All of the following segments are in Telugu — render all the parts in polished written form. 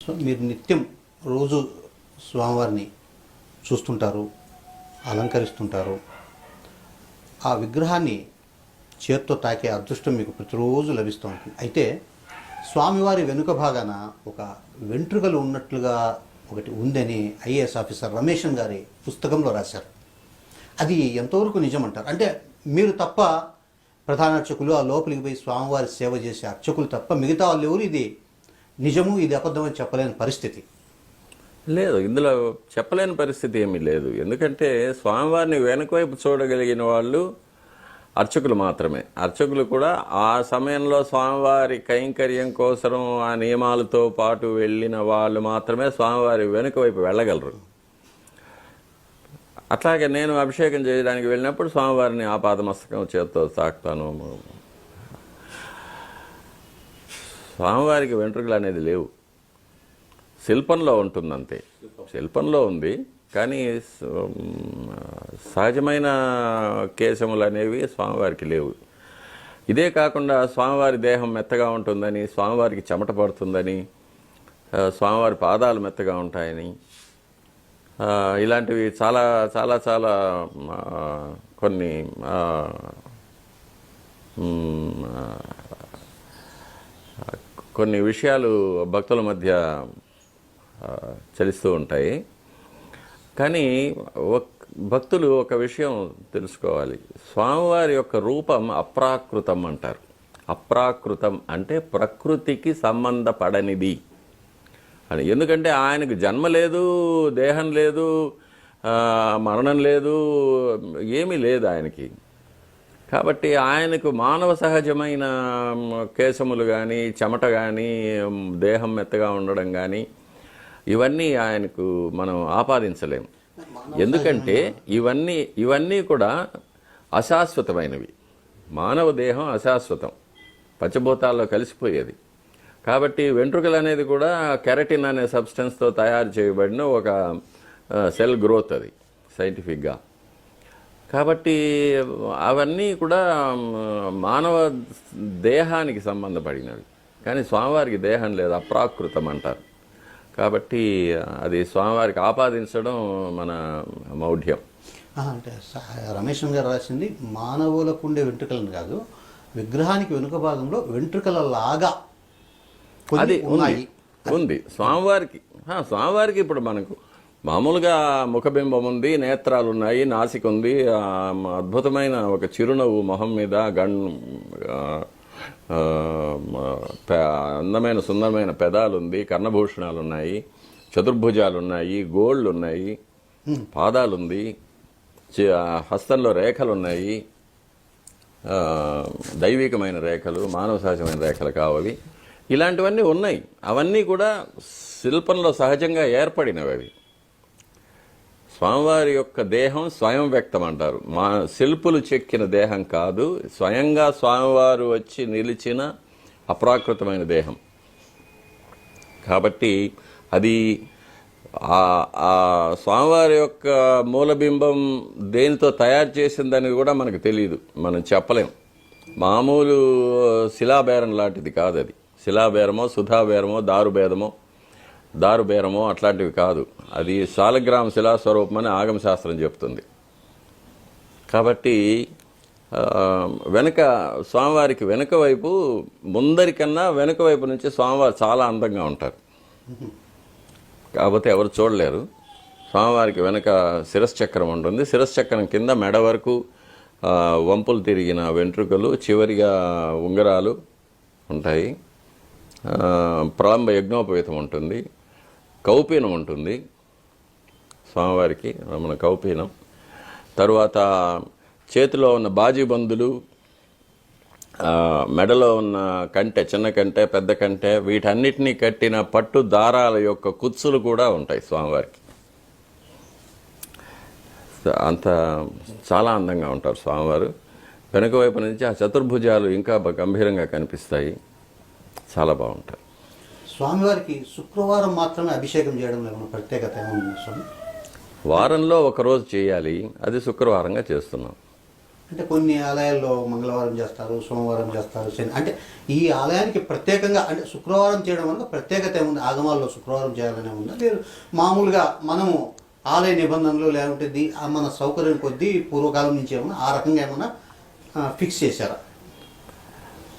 సో మీరు నిత్యం రోజు స్వామివారిని చూస్తుంటారు, అలంకరిస్తుంటారు. ఆ విగ్రహాన్ని చేత్తో తాకే అదృష్టం మీకు ప్రతిరోజు లభిస్తూ ఉంటుంది. అయితే స్వామివారి వెనుక భాగాన ఒక వెంట్రుకలు ఉన్నట్లుగా ఒకటి ఉందని ఐఏఎస్ ఆఫీసర్ రమేషన్ గారి పుస్తకంలో రాశారు. అది ఎంతవరకు నిజమంటారు? అంటే మీరు తప్ప ప్రధాన అర్చకులు ఆ లోపలికి పోయి స్వామివారి సేవ చేసే అర్చకులు తప్ప మిగతా వాళ్ళు ఎవరు ఇది నిజము ఇది అబద్ధం అని చెప్పలేని పరిస్థితి. లేదు, ఇందులో చెప్పలేని పరిస్థితి ఏమీ లేదు. ఎందుకంటే స్వామివారిని వెనకవైపు చూడగలిగిన వాళ్ళు అర్చకులు మాత్రమే. అర్చకులు కూడా ఆ సమయంలో స్వామివారి కైంకర్యం కోసం ఆ నియమాలతో పాటు వెళ్ళిన వాళ్ళు మాత్రమే స్వామివారి వెనుక వైపు వెళ్ళగలరు. అట్లాగే నేను అభిషేకం చేయడానికి వెళ్ళినప్పుడు స్వామివారిని ఆపాదమస్తకం చేత్తో తాకుతాను. స్వామివారికి వెంట్రుకలు అనేది లేవు, శిల్పంలో ఉంటుందంతే. శిల్పంలో ఉంది, కానీ సహజమైన కేశములు అనేవి స్వామివారికి లేవు. ఇదే కాకుండా స్వామివారి దేహం మెత్తగా ఉంటుందని, స్వామివారికి చెమట పడుతుందని, స్వామివారి పాదాలు మెత్తగా ఉంటాయని, ఇలాంటివి చాలా చాలా చాలా కొన్ని కొన్ని విషయాలు భక్తుల మధ్య చలిస్తూ ఉంటాయి. కానీ భక్తులు ఒక విషయం తెలుసుకోవాలి, స్వామివారి యొక్క రూపం అప్రాకృతం అంటారు. అప్రాకృతం అంటే ప్రకృతికి సంబంధపడనిది అని. ఎందుకంటే ఆయనకు జన్మ లేదు, దేహం లేదు, మరణం లేదు, ఏమీ లేదు ఆయనకి. కాబట్టి ఆయనకు మానవ సహజమైన కేశములు కానీ, చెమట కానీ, దేహం మెత్తగా ఉండడం కానీ ఇవన్నీ ఆయనకు మనం ఆపాదించలేము. ఎందుకంటే ఇవన్నీ కూడా అశాశ్వతమైనవి. మానవ దేహం అశాశ్వతం, పంచభూతాల్లో కలిసిపోయేది. కాబట్టి వెంట్రుకలు అనేది కూడా కెరటిన్ అనే సబ్స్టెన్స్తో తయారు చేయబడిన ఒక సెల్ గ్రోత్, అది సైంటిఫిక్గా. కాబట్టి అవన్నీ కూడా మానవ దేహానికి సంబంధపడినవి. కానీ స్వామివారికి దేహం లేదు, అప్రాకృతం అంటారు. కాబట్టి అది స్వామివారికి ఆపాదించడం మన మౌఢ్యం. అంటే రమేషన్ గారు రాసింది మానవులకు ఉండే వెంట్రుకలను కాదు, విగ్రహానికి వెనుక భాగంలో వెంట్రుకల లాగా అది ఉంది స్వామివారికి. ఇప్పుడు మనకు మామూలుగా ముఖబింబం ఉంది, నేత్రాలు ఉన్నాయి, నాసిక ఉంది, అద్భుతమైన ఒక చిరునవ్వు మొహం మీద, అందమైన సుందరమైన పెదాలు ఉంది, కర్ణభూషణాలు ఉన్నాయి, చతుర్భుజాలు ఉన్నాయి, గోళ్ళు ఉన్నాయి, పాదాలుంది, హస్తంలో రేఖలు ఉన్నాయి, దైవికమైన రేఖలు, మానవ సహజమైన రేఖలు కావవి. ఇలాంటివన్నీ ఉన్నాయి. అవన్నీ కూడా శిల్పంలో సహజంగా ఏర్పడినవి. అవి స్వామివారి యొక్క దేహం స్వయం వ్యక్తం అంటారు. శిల్పులు చెక్కిన దేహం కాదు, స్వయంగా స్వామివారు వచ్చి నిలిచిన అప్రాకృతమైన దేహం. కాబట్టి అది ఆ స్వామివారి యొక్క మూలబింబం దేనితో తయారు చేసిందని కూడా మనకు తెలియదు, మనం చెప్పలేం. మామూలు శిలాబేరం లాంటిది కాదు అది. శిలాబేరమో, సుధాబేరమో, దారుబేరమో అట్లాంటివి కాదు. అది శాలగ్రామ శిలాస్వరూపం అని ఆగమశాస్త్రం చెప్తుంది. కాబట్టి స్వామివారికి వెనుక వైపు, ముందరికన్నా వెనుక వైపు నుంచి స్వామివారు చాలా అందంగా ఉంటారు. కాకపోతే ఎవరు చూడలేరు. స్వామివారికి వెనుక శిరశ్చక్రం ఉంటుంది. శిరశ్చక్రం కింద మెడ వరకు వంపులు తిరిగిన వెంట్రుకలు, చివరిగా ఉంగరాలు ఉంటాయి. ప్రళంబ యజ్ఞోపవీతం ఉంటుంది, కౌపీనం ఉంటుంది స్వామివారికి, మన కౌపీనం. తరువాత చేతిలో ఉన్న బాజీబందులు, మెడలో ఉన్న కంటె, చిన్న కంటె, పెద్ద కంటె, వీటన్నిటినీ కట్టిన పట్టు దారాల యొక్క కుచ్చులు కూడా ఉంటాయి స్వామివారికి. అంత చాలా అందంగా ఉంటారు స్వామివారు. వెనుక వైపు నుంచి ఆ చతుర్భుజాలు ఇంకా గంభీరంగా కనిపిస్తాయి, చాలా బాగుంటారు. స్వామివారికి శుక్రవారం మాత్రమే అభిషేకం చేయడం ఏమైనా ప్రత్యేకత ఏమన్నా స్వామి? వారంలో ఒకరోజు చేయాలి, అది శుక్రవారంగా చేస్తున్నాం. అంటే కొన్ని ఆలయాల్లో మంగళవారం చేస్తారు, సోమవారం చేస్తారు, శని, అంటే ఈ ఆలయానికి ప్రత్యేకంగా అంటే శుక్రవారం చేయడం వల్ల ప్రత్యేకత ఏముంది? ఆగమాల్లో శుక్రవారం చేయాలనే ఉందా, లేదు మామూలుగా మనము ఆలయ నిబంధనలు లేకుంటే మన సౌకర్యం కొద్దీ పూర్వకాలం నుంచి ఏమన్నా ఆ రకంగా ఏమన్నా ఫిక్స్ చేశారా?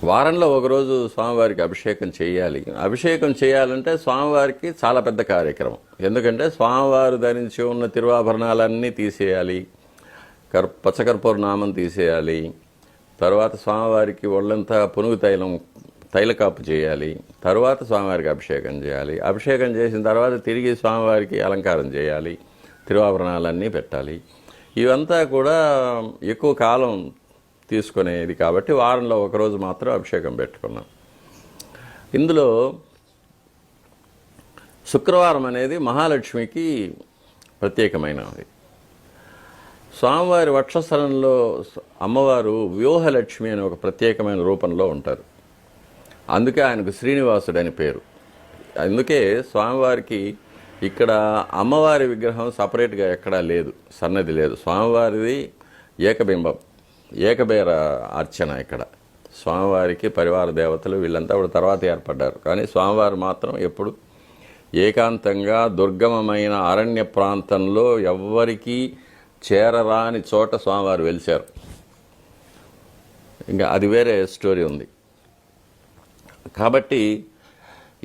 వారంలో ఒకరోజు స్వామివారికి అభిషేకం చేయాలి. అభిషేకం చేయాలంటే స్వామివారికి చాలా పెద్ద కార్యక్రమం. ఎందుకంటే స్వామివారు ధరించి ఉన్న తిరువాభరణాలన్నీ తీసేయాలి, పచ్చకర్పూర నామం తీసేయాలి, తర్వాత స్వామివారికి ఒళ్ళంతా పునుగు తైలకాపు చేయాలి, తర్వాత స్వామివారికి అభిషేకం చేయాలి. అభిషేకం చేసిన తర్వాత తిరిగి స్వామివారికి అలంకారం చేయాలి, తిరువాభరణాలన్నీ పెట్టాలి. ఇవంతా కూడా ఎక్కువ కాలం తీసుకునేది కాబట్టి వారంలో ఒకరోజు మాత్రం అభిషేకం పెట్టుకున్నాం. ఇందులో శుక్రవారం అనేది మహాలక్ష్మికి ప్రత్యేకమైనది. స్వామివారి వక్షస్థలంలో అమ్మవారు వ్యూహలక్ష్మి అనే ఒక ప్రత్యేకమైన రూపంలో ఉంటారు. అందుకే ఆయనకు శ్రీనివాసుడు అని పేరు. అందుకే స్వామివారికి ఇక్కడ అమ్మవారి విగ్రహం సపరేట్గా ఎక్కడా లేదు, సన్నది లేదు. స్వామివారిది ఏకబింబం, ఏకబేర అర్చన. ఇక్కడ స్వామివారికి పరివార దేవతలు వీళ్ళంతా కూడా తర్వాత ఏర్పడ్డారు, కానీ స్వామివారు మాత్రం ఎప్పుడు ఏకాంతంగా దుర్గమమైన అరణ్య ప్రాంతంలో ఎవ్వరికీ చేరరాని చోట స్వామివారు వెలిశారు. ఇంకా అది వేరే స్టోరీ ఉంది. కాబట్టి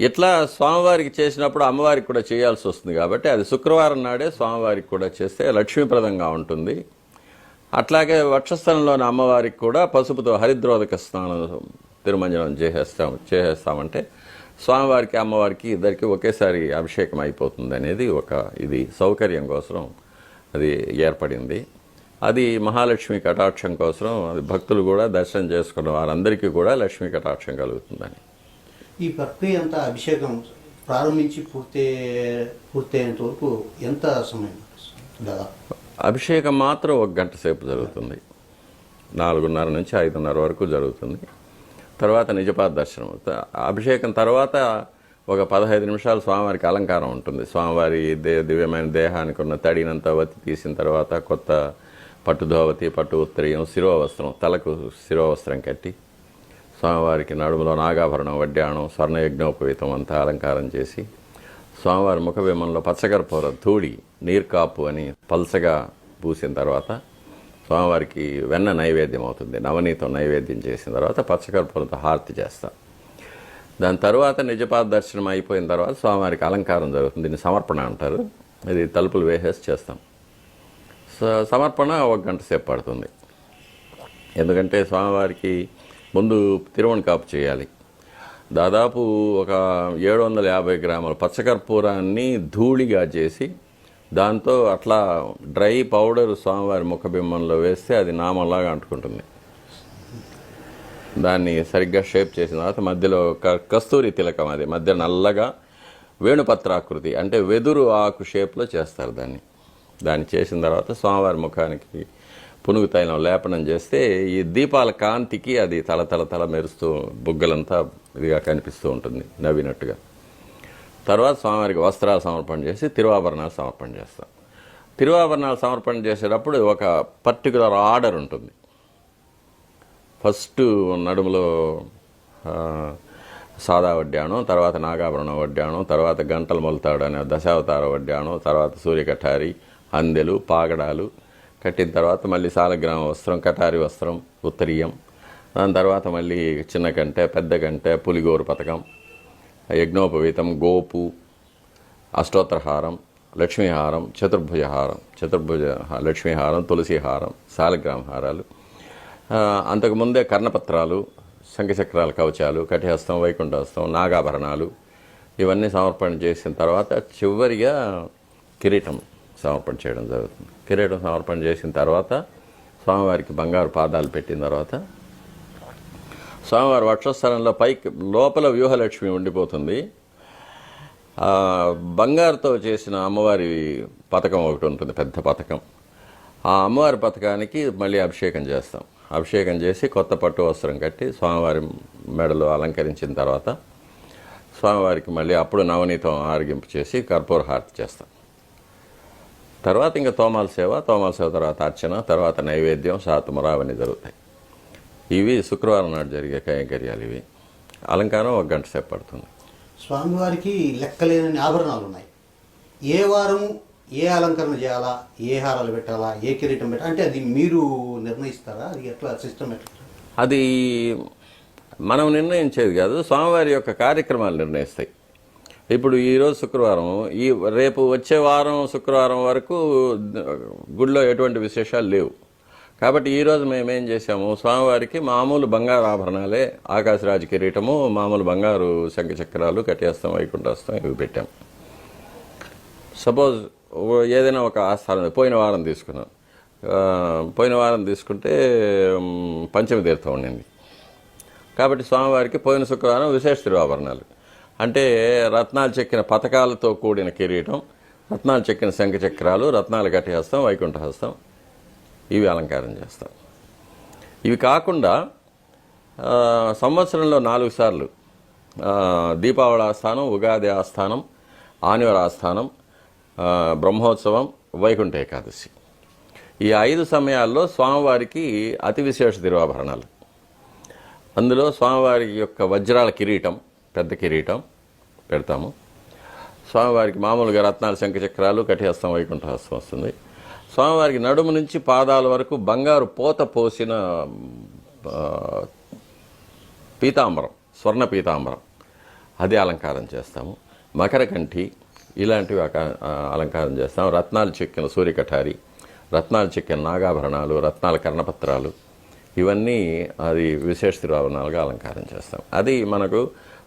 ఇట్లా స్వామివారికి చేసినప్పుడు అమ్మవారికి కూడా చేయాల్సి వస్తుంది. కాబట్టి అది శుక్రవారం నాడే స్వామివారికి కూడా చేస్తే లక్ష్మీప్రదంగా ఉంటుంది. అట్లాగే వక్షస్థలంలోని అమ్మవారికి కూడా పసుపుతో హరిద్రోదక స్నానం తిరుమంజనం చేసేస్తామంటే స్వామివారికి అమ్మవారికి ఇద్దరికి ఒకేసారి అభిషేకం అయిపోతుంది అనేది ఇది సౌకర్యం కోసం అది ఏర్పడింది. అది మహాలక్ష్మి కటాక్షం కోసం, అది భక్తులు కూడా దర్శనం చేసుకున్న వారందరికీ కూడా లక్ష్మీ కటాక్షం కలుగుతుందని. ఈ ప్రక్రియ అంతా అభిషేకం ప్రారంభించి పూర్తయ్యేంత వరకు ఎంత సమయం దాదాపు? అభిషేకం మాత్రం 1 గంట సేపు జరుగుతుంది. 4:30 నుంచి 5:30 వరకు జరుగుతుంది. తర్వాత నిజపాద దర్శనం. అభిషేకం తర్వాత ఒక 15 నిమిషాలు స్వామివారికి అలంకారం ఉంటుంది. స్వామివారి దివ్యమైన దేహానికి ఉన్న తడినంతా వత్తి తీసిన తర్వాత కొత్త పట్టు ధోవతి, పట్టు ఉత్తరీయం, శిరోవస్త్రం, తలకు శిరోవస్త్రం కట్టి స్వామివారికి నడుములో నాగాభరణం, వడ్డాణం, స్వర్ణయజ్ఞోపవీతం అంతా అలంకారం చేసి స్వామివారి ముఖబింబంలో పచ్చకర్పూర ధూళి, నీర్కాపు అని పల్సగా పూసిన తర్వాత స్వామివారికి వెన్న నైవేద్యం అవుతుంది. నవనీతం నైవేద్యం చేసిన తర్వాత పచ్చకర్పూరంతో హారతి చేస్తాం. దాని తర్వాత నిజపాద దర్శనం అయిపోయిన తర్వాత స్వామివారికి అలంకారం జరుగుతుంది. దీన్ని సమర్పణ అంటారు. ఇది తలుపులు వేసేసి చేస్తాం. సమర్పణ 1 గంట సేపు పడుతుంది. ఎందుకంటే స్వామివారికి ముందు తిరువణకాపు చేయాలి. దాదాపు ఒక 750 గ్రాముల పచ్చకర్పూరాన్ని ధూళిగా చేసి దాంతో అట్లా డ్రై పౌడర్ స్వామివారి ముఖబింబంలో వేస్తే అది నామంలాగా అంటుకుంటుంది. దాన్ని సరిగ్గా షేప్ చేసిన తర్వాత మధ్యలో కస్తూరి తిలకం, అది మధ్య నల్లగా వేణుపత్రాకృతి అంటే వెదురు ఆకు షేప్లో చేస్తారు. దాన్ని చేసిన తర్వాత స్వామివారి ముఖానికి పునుగు తైలం లేపనం చేస్తే ఈ దీపాల కాంతికి అది తల మెరుస్తూ బుగ్గలంతా ఇదిగా కనిపిస్తూ ఉంటుంది, నవ్వినట్టుగా. తర్వాత స్వామివారికి వస్త్రాలు సమర్పణ చేసి తిరువాభరణాలు సమర్పణ చేస్తాం. తిరువాభరణాలు సమర్పణ చేసేటప్పుడు ఒక పర్టికులర్ ఆర్డర్ ఉంటుంది. ఫస్ట్ నడుములో సాదా వడ్డాణం, తర్వాత నాగాభరణం వడ్డాణం, తర్వాత గంటలు మొలతాడు అనే దశావతార వడ్డాణం, తర్వాత సూర్యకఠారి, అందెలు, పాగడాలు కట్టిన తర్వాత మళ్ళీ సాలగ్రామ వస్త్రం, కటారి వస్త్రం, ఉత్తరీయం. దాని తర్వాత మళ్ళీ చిన్న గంటె, పెద్ద గంటె, పులిగోరు పథకం, యజ్ఞోపవీతం, గోపు, అష్టోత్తరహారం, లక్ష్మీహారం, చతుర్భుజ లక్ష్మీహారం, తులసిహారం, సాలగ్రామ హారాలు, అంతకుముందే కర్ణపత్రాలు, శంఖచక్రాల కవచాలు, కటిహస్తం, వైకుంఠహస్తం, నాగాభరణాలు ఇవన్నీ సమర్పణ చేసిన తర్వాత చివరిగా కిరీటం సమర్పణ చేయడం జరుగుతుంది. కిరీటం సమర్పణ చేసిన తర్వాత స్వామివారికి బంగారు పాదాలు పెట్టిన తర్వాత స్వామివారి వక్షస్థలంలో పైకి లోపల వ్యూహలక్ష్మి ఉండిపోతుంది. బంగారుతో చేసిన అమ్మవారి పథకం ఒకటి ఉంటుంది, పెద్ద పథకం. ఆ అమ్మవారి పథకానికి మళ్ళీ అభిషేకం చేస్తాం. అభిషేకం చేసి కొత్త పట్టు వస్త్రం కట్టి స్వామివారి మెడలో అలంకరించిన తర్వాత స్వామివారికి మళ్ళీ అప్పుడు నవనీతం ఆరగింపు చేసి కర్పూర హారతి చేస్తాం. తర్వాత ఇంకా తోమాల సేవ తర్వాత అర్చన, తర్వాత నైవేద్యం, శాతముర అవన్నీ జరుగుతాయి. ఇవి శుక్రవారం నాడు జరిగే కైంకర్యాలు. ఇవి అలంకారం 1 గంట సేపు పడుతుంది. స్వామివారికి లెక్కలేని ఆభరణాలు ఉన్నాయి. ఏ వారము ఏ అలంకరణ చేయాలా, ఏ హారాలు పెట్టాలా, ఏ కిరీటం పెట్టాలా అంటే అది మీరు నిర్ణయిస్తారా? అది ఎట్లా సిస్టమ్ ఎట్లా? అది మనం నిర్ణయించేది కాదు, స్వామివారి యొక్క కార్యక్రమాలు నిర్ణయిస్తాయి. ఇప్పుడు ఈరోజు శుక్రవారం, రేపు వచ్చే వారం శుక్రవారం వరకు గుడిలో ఎటువంటి విశేషాలు లేవు. కాబట్టి ఈరోజు మేమేం చేసాము, స్వామివారికి మామూలు బంగారు ఆభరణాలే, ఆకాశరాజ కిరీటము, మామూలు బంగారు శంఖచక్రాలు, కటిహస్తం, వైకుంఠహస్తం ఇవి పెట్టాము. సపోజ్ ఏదైనా ఒక ఆస్థానం పోయిన వారం తీసుకున్నాం. పోయిన వారం తీసుకుంటే పంచమి తీర్థం ఉండింది. కాబట్టి స్వామివారికి పోయిన శుక్రవారం విశేష తిరువాభరణాలు అంటే రత్నాలు చెక్కిన పతకాలతో కూడిన కిరీటం, రత్నాలు చెక్కిన శంఖచక్రాలు, రత్నాల కటిహస్తం, వైకుంఠహస్తం ఇవి అలంకారం చేస్తాం. ఇవి కాకుండా సంవత్సరంలో 4 సార్లు దీపావళి ఆస్థానం, ఉగాది ఆస్థానం, ఆనివర ఆస్థానం, బ్రహ్మోత్సవం, వైకుంఠ ఏకాదశి ఈ 5 సమయాల్లో స్వామివారికి అతి విశేష తిరువాభరణాలు. అందులో స్వామివారి యొక్క వజ్రాల కిరీటం, పెద్ద కిరీటం పెడతాము. స్వామివారికి మామూలుగా రత్నాల శంఖచక్రాలు, కటిహస్తం, వైకుంఠహస్తం వస్తుంది. స్వామివారికి నడుము నుంచి పాదాల వరకు బంగారు పోత పోసిన పీతాంబరం, స్వర్ణ పీతాంబరం అది అలంకారం చేస్తాము. మకరకంఠి ఇలాంటివి అలంకారం చేస్తాము. రత్నాలు చెక్కిన సూర్యకఠారి, రత్నాలు చెక్కిన నాగాభరణాలు, రత్నాల కర్ణపత్రాలు ఇవన్నీ అది విశేష తిరువాభరణాలుగా అలంకారం చేస్తాం. అది మనకు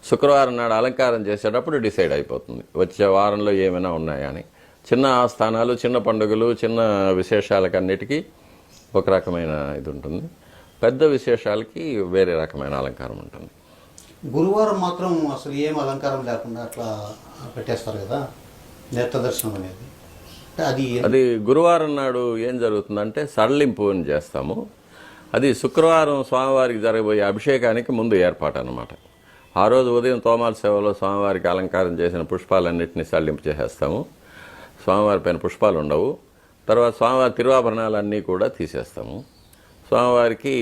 శుక్రవారం నాడు అలంకారం చేసేటప్పుడు డిసైడ్ అయిపోతుంది వచ్చే వారంలో ఏమైనా ఉన్నాయా అని. చిన్న ఆస్థానాలు, చిన్న పండుగలు, చిన్న విశేషాలకన్నిటికీ ఒక రకమైన ఇది ఉంటుంది. పెద్ద విశేషాలకి వేరే రకమైన అలంకారం ఉంటుంది. గురువారం మాత్రం అసలు ఏం అలంకారం లేకుండా అట్లా పెట్టేస్తారు కదా, నేత్ర దర్శనం అనేది. అది గురువారం నాడు ఏం జరుగుతుందంటే సడలింపు అని చేస్తాము. అది శుక్రవారం స్వామివారికి జరగబోయే అభిషేకానికి ముందు ఏర్పాటు అన్నమాట. ఆ రోజు ఉదయం తోమాల సేవలో స్వామివారికి అలంకారం చేసిన పుష్పాలన్నింటినీ సడలింపు చేసేస్తాము. స్వామివారి పైన పుష్పాలు ఉండవు. తర్వాత స్వామివారి తిరువాభరణాలన్నీ కూడా తీసేస్తాము. స్వామివారికి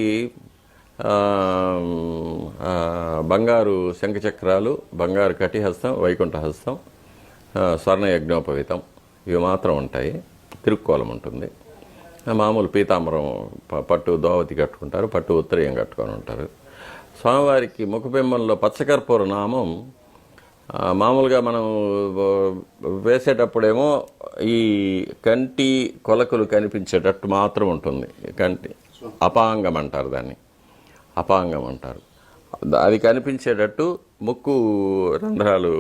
బంగారు శంఖచక్రాలు, బంగారు కటిహస్తం, వైకుంఠహస్తం, స్వర్ణ యజ్ఞోపవీతం ఇవి మాత్రం ఉంటాయి. తిరుక్కోలం ఉంటుంది. మామూలు పీతాంబరం, పట్టు దోవతి కట్టుకుంటారు, పట్టు ఉత్తరీయం కట్టుకొని ఉంటారు. స్వామివారికి ముఖబింబంలో పచ్చకర్పూర నామం మామూలుగా మనం వేసేటప్పుడేమో ఈ కంటి కొలకులు కనిపించేటట్టు మాత్రం ఉంటుంది. కంటి అపాంగం అంటారు, దాన్ని అపాంగం అంటారు. అది కనిపించేటట్టు ముక్కు రంధ్రాలు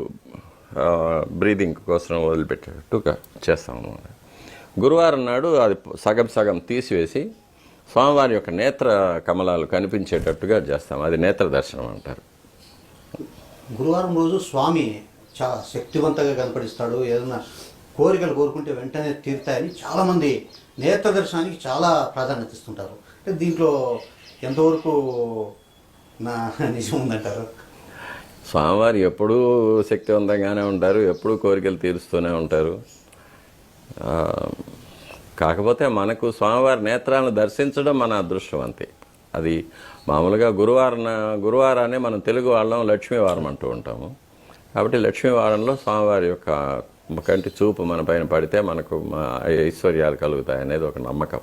బ్రీదింగ్ కోసం వదిలిపెట్టేటట్టుగా చేస్తాం అన్నమాట. గురువారం నాడు అది సగం సగం తీసివేసి స్వామివారి యొక్క నేత్ర కమలాలు కనిపించేటట్టుగా చేస్తాం. అది నేత్ర దర్శనం అంటారు. గురువారం రోజు స్వామి చాలా శక్తివంతంగా కనపడిస్తాడు. ఏదైనా కోరికలు కోరుకుంటే వెంటనే తీరుతాయని చాలామంది నేత్ర దర్శనానికి చాలా ప్రాధాన్యత ఇస్తుంటారు. అంటే దీంట్లో ఎంతవరకు నిజం ఉందంటారు? స్వామివారు ఎప్పుడూ శక్తివంతంగానే ఉంటారు, ఎప్పుడూ కోరికలు తీరుస్తూనే ఉంటారు. కాకపోతే మనకు స్వామివారి నేత్రాలను దర్శించడం మన అదృష్టం అంతే. అది మామూలుగా గురువారాన్ని మనం తెలుగు వాళ్ళం లక్ష్మీవారం అంటూ ఉంటాము. కాబట్టి లక్ష్మీవారంలో స్వామివారి యొక్క కంటి చూపు మన పైన పడితే మనకు ఐశ్వర్యాలు కలుగుతాయి అనేది ఒక నమ్మకం.